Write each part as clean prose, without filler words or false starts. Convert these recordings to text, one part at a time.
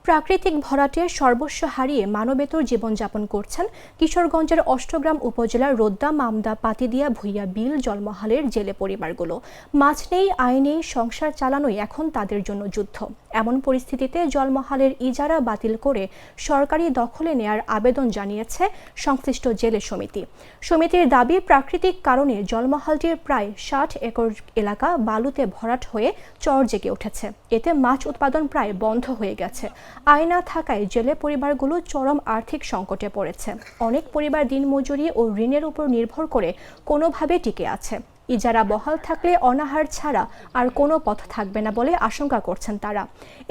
প্রাকৃতিক ভরাটে সর্বস্ব হারিয়ে মানবেতর জীবনযাপন করছেন কিশোরগঞ্জের অষ্টগ্রাম উপজেলার রোদ্দা, মামদা, পাতিদিয়া, ভুইয়া, বিল, জলমহালের জেলে পরিবারগুলো। মাছ নেই, আয় নেই, সংসার চালানোই এখন তাদের জন্য যুদ্ধ। এমন পরিস্থিতিতে জলমহালের ইজারা বাতিল করে সরকারি দখলে নেয়ার আবেদন জানিয়েছে সংশ্লিষ্ট জেলে সমিতি। সমিতির দাবি, প্রাকৃতিক কারণে জলমহালটির প্রায় 60 একর এলাকা বালুতে ভরাট হয়ে চর জেগে উঠেছে। এতে মাছ উৎপাদন প্রায় বন্ধ হয়ে গেছে। আয় না থাকায় জেলে পরিবারগুলো চরম আর্থিক সংকটে পড়েছে। অনেক পরিবার দিনমজুরি ও ঋণের উপর নির্ভর করে কোনোভাবে টিকে আছে। ইজারা বহাল থাকলে অনাহার ছাড়া আর কোনো পথ থাকবে না বলে আশঙ্কা করছেন তারা।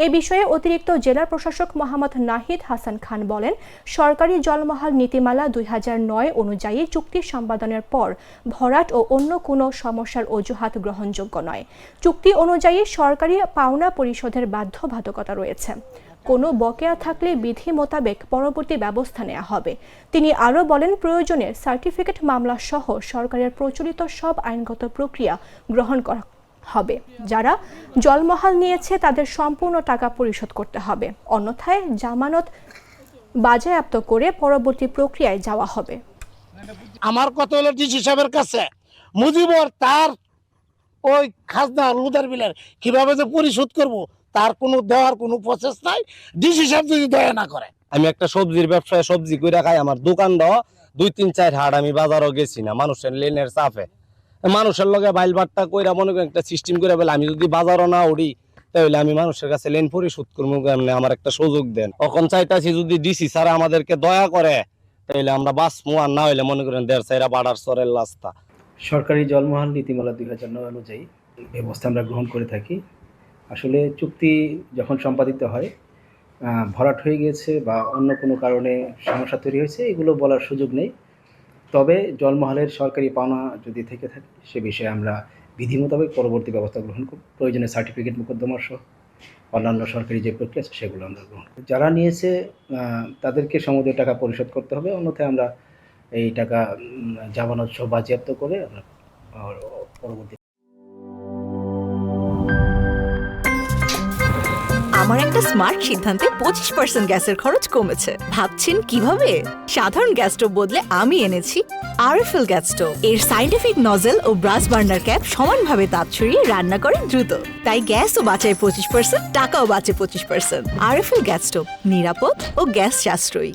এ বিষয়ে অতিরিক্ত জেলা প্রশাসক মোহাম্মদ নাহিদ হাসান খান বলেন, সরকারি জলমহাল নীতিমালা 2009 অনুযায়ী চুক্তি সম্পাদনের পর ভরাট ও অন্য কোনো সমস্যার অজুহাত গ্রহণযোগ্য নয়। চুক্তি অনুযায়ী সরকারি পাওনা পরিশোধের বাধ্যবাধকতা রয়েছে। কোনো বকেয়া থাকলে বিধি মোতাবেক পরবর্তী ব্যবস্থা নেওয়া হবে। তিনি আরও বলেন, প্রয়োজনে সার্টিফিকেট মামলা সহ সরকারের প্রচলিত সব আইনগত প্রক্রিয়া গ্রহণ করা হবে। যারা জলমহাল নিয়েছে তাদের সম্পূর্ণ টাকা পরিশোধ করতে হবে, অন্যথায় জামানত বাজেয়াপ্ত করে পরবর্তী প্রক্রিয়ায় যাওয়া হবে। আমার কথা হলো ডিসি সাহেবের কাছে, মুজিবর তার ওই খাজনা উদার বিলের কিভাবে যে পরিশোধ করব তার কোনো দেওয়ার কোনো প্রসেস নাই। ডিসি সাহেব যদি দয়া না করে। আমি একটা সবজির ব্যবসায় সবজি কইরা খাই, আমার দোকান দাও 2-3-4 হাট আমি বাজারও গেছি না, মানুষের লেনের চাপে মানুষের লগে বাইলবাট্টা কইরা মনে করেন একটা সিস্টেম করে বলে আমি যদি বাজারও না উঠি তাহলে আমি মানুষের কাছে লেন পরিশোধ করবো কেমনে, আমার একটা সুযোগ দেন। তখন চাইতাছি যদি ডিসি স্যার আমাদেরকে দয়া করে তাহলে আমরা বাঁচমু, আর না হইলে মনে করেন 1.5 বাড়ার চরের রাস্তা। সরকারি জলমহাল নীতিমালা 2009 অনুযায়ী ব্যবস্থা আমরা গ্রহণ করে থাকি। আসলে চুক্তি যখন সম্পাদিত হয়, ভরাট হয়ে গিয়েছে বা অন্য কোনো কারণে সমস্যা তৈরি হয়েছে, এগুলো বলার সুযোগ নেই। তবে জলমহালের সরকারি পাওনা যদি থেকে থাকে সে বিষয়ে আমরা বিধি মোতাবেক পরবর্তী ব্যবস্থা গ্রহণ করব। প্রয়োজনে সার্টিফিকেট মোকদ্দমা সহ অন্যান্য সরকারি যে প্রক্রিয়া আছে সেগুলো আমরা গ্রহণ করি। যারা নিয়েছে তাদেরকে সমুদয় টাকা পরিশোধ করতে হবে, অন্যথায় আমরা এই টাকা জামানত সহ বাজেয়াপ্ত করে আমরা পরবর্তী। আমার একটা স্মার্ট সিদ্ধান্তে 25% গ্যাসের খরচ কমেছে। ভাবছেন কিভাবে? সাধারণ গ্যাস স্টোভ বদলে আমি এনেছি আরএফএল গ্যাস স্টোভ। এর সাইন্টিফিক নজল ও ব্রাস বার্নার ক্যাপ সমানভাবে তাপ ছড়িয়ে রান্না করে দ্রুত। তাই গ্যাসও বাঁচায় 25%, টাকাও বাঁচে 25%। আরএফএল গ্যাস স্টোভ, নিরাপদ ও গ্যাস সাশ্রয়ী।